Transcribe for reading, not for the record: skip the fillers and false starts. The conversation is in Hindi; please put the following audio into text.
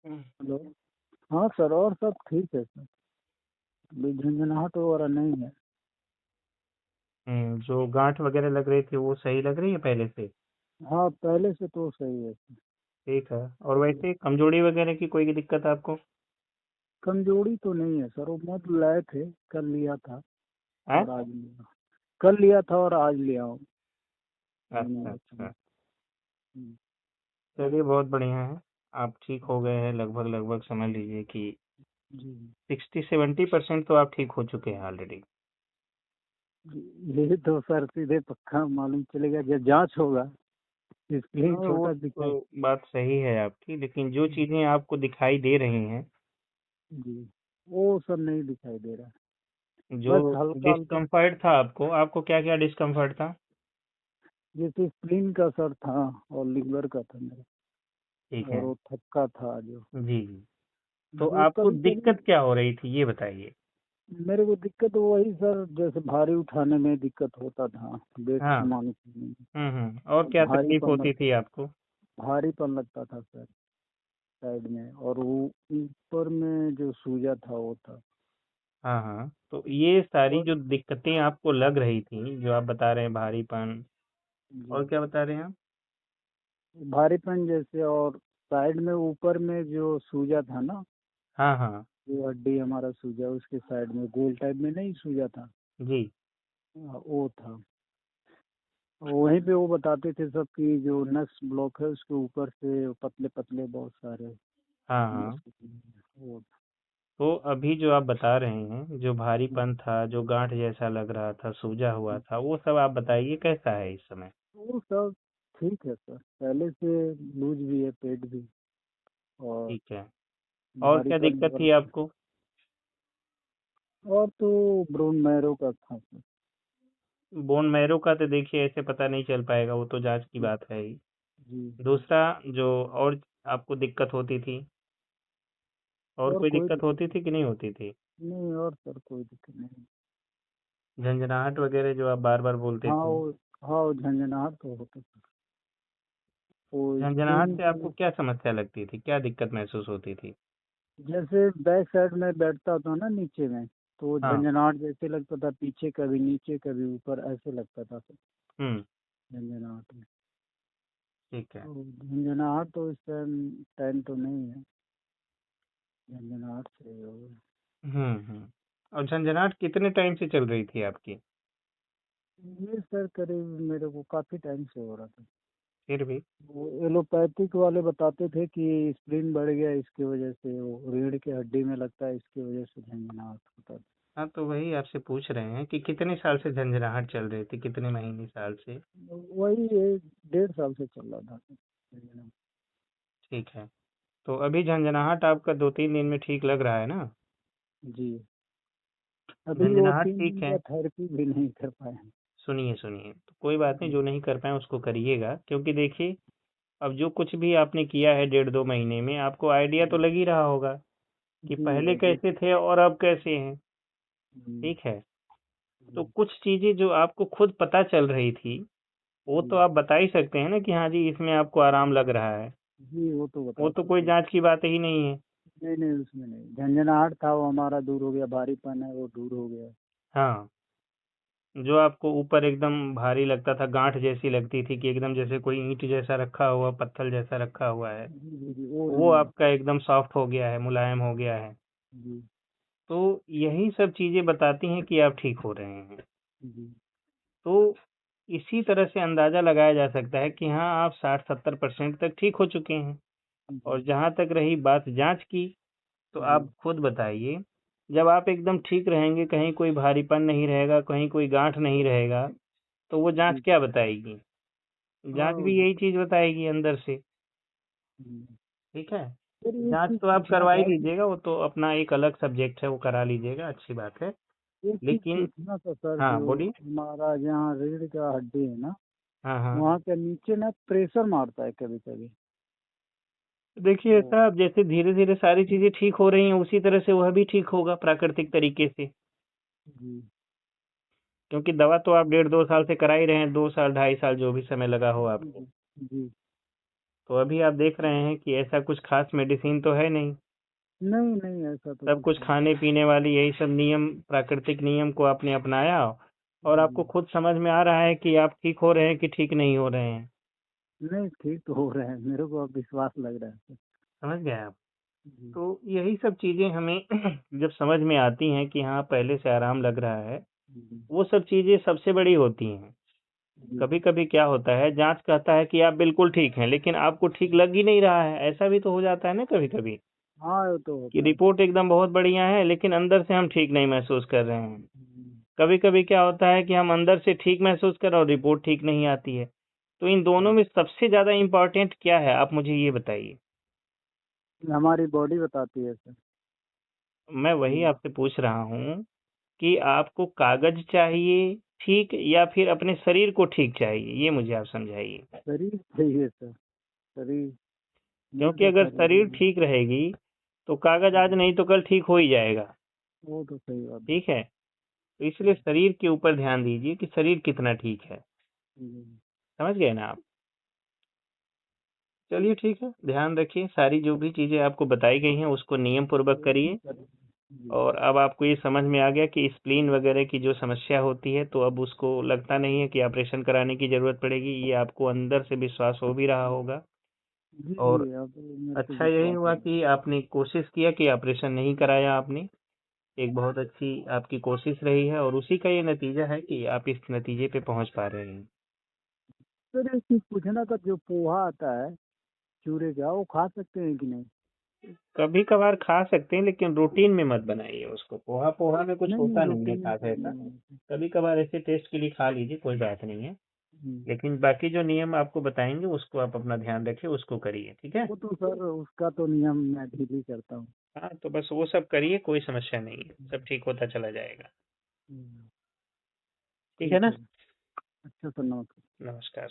हेलो। हाँ सर, और सब ठीक है सर। अभी झंझनाहट वगैरह नहीं है। जो गांठ वगैरह लग रही थी वो सही लग रही है पहले से? हाँ, पहले से तो सही है सर। ठीक है। और अभी वैसे कमजोरी वगैरह की कोई दिक्कत आपको? कमजोरी तो नहीं है सर, वो मत लाए थे, कल लिया था है? और आज लिया। कल लिया था और आज लिया हूँ। अच्छा अच्छा। हम्म, चलिए बहुत बढ़िया है। आप ठीक हो गए हैं लगभग लगभग, समझ लीजिए कि जी 60-70% तो आप ठीक हो चुके हैं ऑलरेडी। जी। ये तो सर सीधे पक्का मालूम चलेगा जब जांच होगा। स्क्रीन हाँ वो छोटा दिखाई। तो बात सही है आपकी, लेकिन जो चीजें आपको दिखाई दे रही हैं, जी, वो सब नहीं दिखाई दे रहा। जो बस हल्का हल्का। डिस्कम्फर्ट था आपको, आपको क्या क्या डिस्कम्फर्ट था? जैसे स्प्लीन का सर था और लीवर का था मेरा। ठीक और है। वो थक्का था जो जी जी। तो जो आपको कभी कभी दिक्कत क्या हो रही थी ये बताइए। मेरे को दिक्कत वही सर, जैसे भारी उठाने में दिक्कत होता था, वेट हाँ। सामान उठाने में। और क्या तकलीफ भारीपन होती लगता थी आपको? भारीपन लगता था सर, साइड में, और वो ऊपर में जो सूजा था वो था। हाँ हाँ, तो ये सारी और जो दिक्कतें आपको लग रही थी, जो आप बता रहे हैं भारीपन, जी, और क्या बता रहे हैं आप? भारीपन जैसे, और साइड में ऊपर में जो सूजा था ना, हाँ हाँ। जो हड्डी हमारा सूजा, उसके साइड में गोल टाइप में नहीं सूजा था। जी। वो था। वहीं पे वो बताते थे सब कि जो नस ब्लॉक है उसके ऊपर से पतले पतले बहुत सारे हाँ हाँ। नस। वो तो अभी जो आप बता रहे हैं, जो भारीपन था, जो गांठ जैसा लग रहा था, सूजा हुआ था, वो सब आप बताइए कैसा है इस समय? वो सब ठीक है सर, पहले से लूज भी है पेट भी। और ठीक है। और क्या भारीपन दिक्कत थी वगैरह। आपको? और तो ब्रोन मैरो का था सर। बोन मैरो का तो देखिए ऐसे पता नहीं चल पाएगा, वो तो जांच की जी बात है ही। जी। दूसरा, जो और आपको दिक्कत होती थी, और और कोई कोई दिक्कत दिक्कत होती थी कि नहीं होती थी? नहीं, और सर कोई दिक्कत नहीं। झंझनाहट वगैरह जो आप बार बार बोलते हाँ थे? वो हाँ, वो झंझनाहट तो होता सर। वो झंझनाहट स्प्लीन से की। आपको क्या समस्या लगती थी, क्या दिक्कत महसूस होती थी? जैसे बैक साइड में बैठता था ना नीचे में, तो वो हाँ। झंझनाहट जैसे लगता था, पीछे कभी नीचे कभी ऊपर ऐसे लगता था सर, हम्म। झंझनाहट में। ठीक है। तो झंझनाहट तो इस टाइम टाइम तो नहीं है, झंझनाहट से हो गया। और झंझनाहट कितने टाइम से चल रही थी आपकी? ये सर करीब मेरे को काफी टाइम से हो रहा था। फिर भी। वो एलोपैथिक वाले बताते थे कि स्प्लीन बढ़ गया, इसकी वजह से वो रीढ़ की हड्डी में लगता है, इसकी वजह से झंझनाहट होता था। हाँ, तो वही आपसे पूछ रहे हैं कि कितने साल से झंझनाहट चल रही थी, कितने महीने साल से? वही 1 1.5 साल से चल रहा था झंझनाहट। ठीक है। तो अभी झंझनाहट आपका 2-3 दिन में ठीक लग रहा है ना? जी। अभी वो झंझनाहट 3 दिन ठीक है। का थेरेपी भी नहीं कर पाए हैं। सुनिए सुनिए, तो कोई बात नहीं, जी जो नहीं कर पाए उसको करिएगा, क्योंकि देखिए अब जो कुछ भी आपने किया है 1.5-2 महीने में, आपको आइडिया तो लग ही रहा होगा कि जी पहले जी। कैसे थे और अब कैसे हैं। जी ठीक है। तो जी। कुछ चीजें जो आपको खुद पता चल रही थी, वो तो जी आप बता ही सकते हैं ना कि हाँ जी इसमें आपको आराम लग रहा है। जी, वो तो वो बता तो कोई सकते हैं। जांच की बात ही नहीं है। नहीं नहीं, उसमें नहीं, झंझनाहट था वो हमारा दूर हो गया, भारीपन है वो दूर हो गया। हाँ। जो आपको ऊपर एकदम भारी लगता था, गांठ जैसी लगती थी कि एकदम जैसे कोई ईंट जैसा रखा हुआ, पत्थर जैसा रखा हुआ है, जी जी जी, वो वो नहीं है। आपका एकदम सॉफ्ट हो गया है, मुलायम हो गया है। जी तो यही सब चीजें बताती हैं कि आप ठीक हो रहे हैं। जी तो इसी तरह से अंदाजा लगाया जा सकता है कि हाँ आप 60-70% तक ठीक हो चुके हैं। जी और जहाँ तक रही बात जांच की, तो जी आप खुद बताइए, जब आप एकदम ठीक रहेंगे, कहीं कोई भारीपन नहीं रहेगा, कहीं कोई गांठ नहीं रहेगा, तो वो जांच जी। क्या बताएगी? जांच हाँ भी यही चीज बताएगी अंदर से। जी। ठीक है। फिर एक जांच चीज तो आप पूछना करवा ही था कि लीजिएगा, वो तो अपना एक अलग सब्जेक्ट है, वो करा लीजिएगा, अच्छी बात है। एक चीज लेकिन पूछना था सर, हाँ जो बोलिए। हमारा जहाँ रीढ़ का हड्डी है ना, हाँ हाँ। वहाँ के नीचे ना प्रेशर मारता है कभी कभी। देखिए वो ऐसा, अब जैसे धीरे धीरे सारी चीजें ठीक हो रही हैं, उसी तरह से वह भी ठीक होगा प्राकृतिक तरीके से। जी क्योंकि दवा तो आप 1.5-2 साल से करा ही रहे हैं, 2 साल 2.5 साल जो भी समय लगा हो जी आपको। जी जी। तो अभी आप देख रहे हैं कि ऐसा कुछ खास मेडिसिन तो है नहीं, नहीं नहीं, ऐसा तो सब कुछ नहीं। खाने पीने वाली यही सब नियम, प्राकृतिक नियम को आपने अपनाया और आपको खुद समझ में आ रहा है कि आप ठीक हो रहे हैं कि ठीक नहीं हो रहे हैं। नहीं, ठीक तो हो रहे हैं, मेरे को अब विश्वास लग रहा है सर। समझ गए आप? जी। तो यही सब चीज़ें हमें जब समझ में आती हैं कि हाँ पहले से आराम लग रहा है, जी। वो सब चीज़ें सबसे बड़ी होती हैं। जी। कभी कभी क्या होता है, जांच कहता है कि आप बिल्कुल ठीक हैं, लेकिन आपको ठीक लग ही नहीं रहा है। ऐसा भी तो हो जाता है ना कभी कभी, हाँ, ये तो कि होता है। रिपोर्ट एकदम बहुत बढ़िया है लेकिन अंदर से हम ठीक नहीं महसूस कर रहे हैं। हम्म। कभी कभी क्या होता है कि हम अंदर से ठीक महसूस कर रहे और रिपोर्ट ठीक नहीं आती है। तो इन दोनों में सबसे ज्यादा इम्पोर्टेंट क्या है, आप मुझे ये बताइए। हमारी बॉडी बताती है सर। मैं वही आपसे पूछ रहा हूँ कि आपको कागज चाहिए ठीक, या फिर अपने शरीर को ठीक चाहिए, ये मुझे आप समझाइए। शरीर चाहिए सर, शरीर मिल क्योंकि तो अगर शरीर शरीर में। ठीक रहेगी तो कागज आज नहीं तो कल ठीक हो ही जाएगा। वो तो सही बात है। ठीक है, तो इसलिए शरीर के ऊपर ध्यान दीजिए कि शरीर कितना ठीक है। जी। समझ गए ना आप? चलिए ठीक है, ध्यान रखिए, सारी जो भी चीज़ें आपको बताई गई हैं उसको नियम पूर्वक करिए। जी। और अब आपको ये समझ में आ गया कि स्प्लीन वगैरह की जो समस्या होती है, तो अब उसको लगता नहीं है कि ऑपरेशन कराने की ज़रूरत पड़ेगी, ये आपको अंदर से विश्वास हो भी रहा होगा। जी। और जी, अब मेरे को अच्छा यही विश्वास हुआ है। कि आपने कोशिश किया कि ऑपरेशन नहीं कराया आपने। एक बहुत अच्छी आपकी कोशिश रही है और उसी का ये नतीजा है कि आप इस नतीजे पे पहुंच पा रहे हैं। सर एक चीज पूछना था, जो पोहा आता है चूरे का, वो खा सकते हैं कि नहीं? कभी कभार खा सकते हैं लेकिन रूटीन में मत बनाइए उसको। पोहा पोहा में कुछ नहीं नहीं, होता नहीं है रूटीन खास तो ऐसा। नहीं। कभी कभार ऐसे टेस्ट के लिए खा लीजिए, कोई बात नहीं है। हम्म। लेकिन बाकी जो नियम आपको बताएंगे उसको आप अपना ध्यान रखिए, उसको करिए, ठीक है। वो तो सर उसका तो नियम मैं ढीली करता हूँ। हाँ तो बस वो सब करिए, कोई समस्या नहीं है, सब ठीक होता चला जाएगा। हम्म। ठीक है ठीक ना? है। अच्छा सर, नमस्कार। नमस्कार।